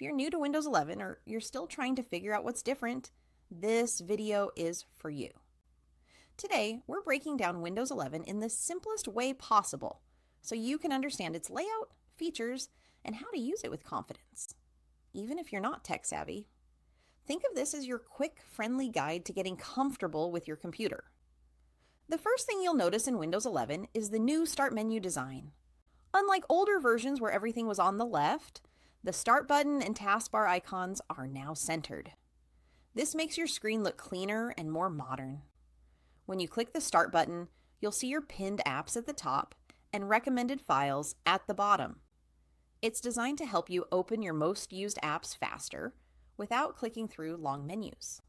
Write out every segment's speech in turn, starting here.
If you're new to Windows 11 or you're still trying to figure out what's different, this video is for you. Today, we're breaking down Windows 11 in the simplest way possible so you can understand its layout, features, and how to use it with confidence, even if you're not tech savvy. Think of this as your quick, friendly guide to getting comfortable with your computer. The first thing you'll notice in Windows 11 is the new Start Menu design. Unlike older versions where everything was on the left, the Start button and taskbar icons are now centered. This makes your screen look cleaner and more modern. When you click the Start button, you'll see your pinned apps at the top and recommended files at the bottom. It's designed to help you open your most used apps faster without clicking through long menus.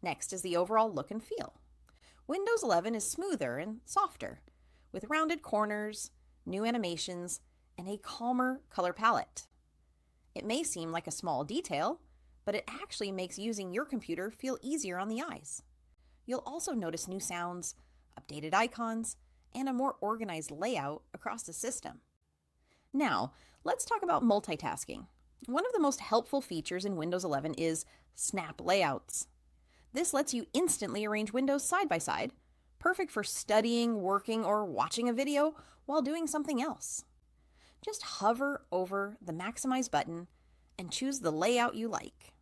Next is the overall look and feel. Windows 11 is smoother and softer, with rounded corners, new animations, and a calmer color palette. It may seem like a small detail, but it actually makes using your computer feel easier on the eyes. You'll also notice new sounds, updated icons, and a more organized layout across the system. Now, let's talk about multitasking. One of the most helpful features in Windows 11 is Snap Layouts. This lets you instantly arrange windows side by side, perfect for studying, working, or watching a video while doing something else. Just hover over the Maximize button and choose the layout you like.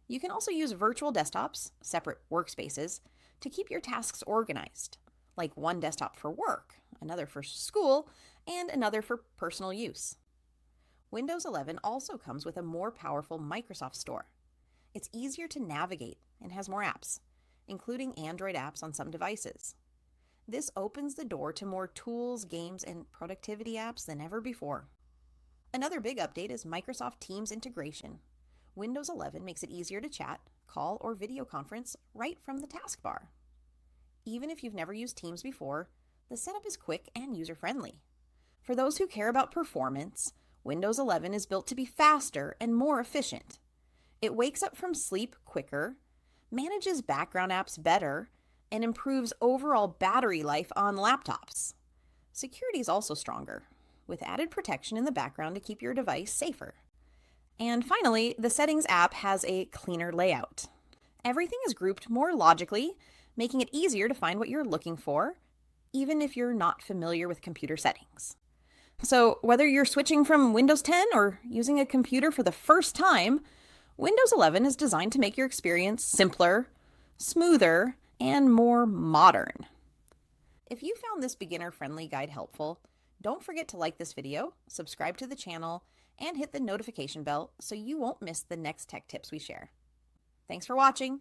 You can also use virtual desktops, separate workspaces, to keep your tasks organized, like one desktop for work, another for school, and another for personal use. Windows 11 also comes with a more powerful Microsoft Store. It's easier to navigate and has more apps, including Android apps on some devices. This opens the door to more tools, games, and productivity apps than ever before. Another big update is Microsoft Teams integration. Windows 11 makes it easier to chat, call, or video conference right from the taskbar. Even if you've never used Teams before, the setup is quick and user-friendly. For those who care about performance, Windows 11 is built to be faster and more efficient. It wakes up from sleep quicker, manages background apps better, and improves overall battery life on laptops. Security is also stronger, with added protection in the background to keep your device safer. And finally, the Settings app has a cleaner layout. Everything is grouped more logically, making it easier to find what you're looking for, even if you're not familiar with computer settings. So whether you're switching from Windows 10 or using a computer for the first time, Windows 11 is designed to make your experience simpler, smoother, and more modern. If you found this beginner-friendly guide helpful, don't forget to like this video, subscribe to the channel, and hit the notification bell so you won't miss the next tech tips we share. Thanks for watching.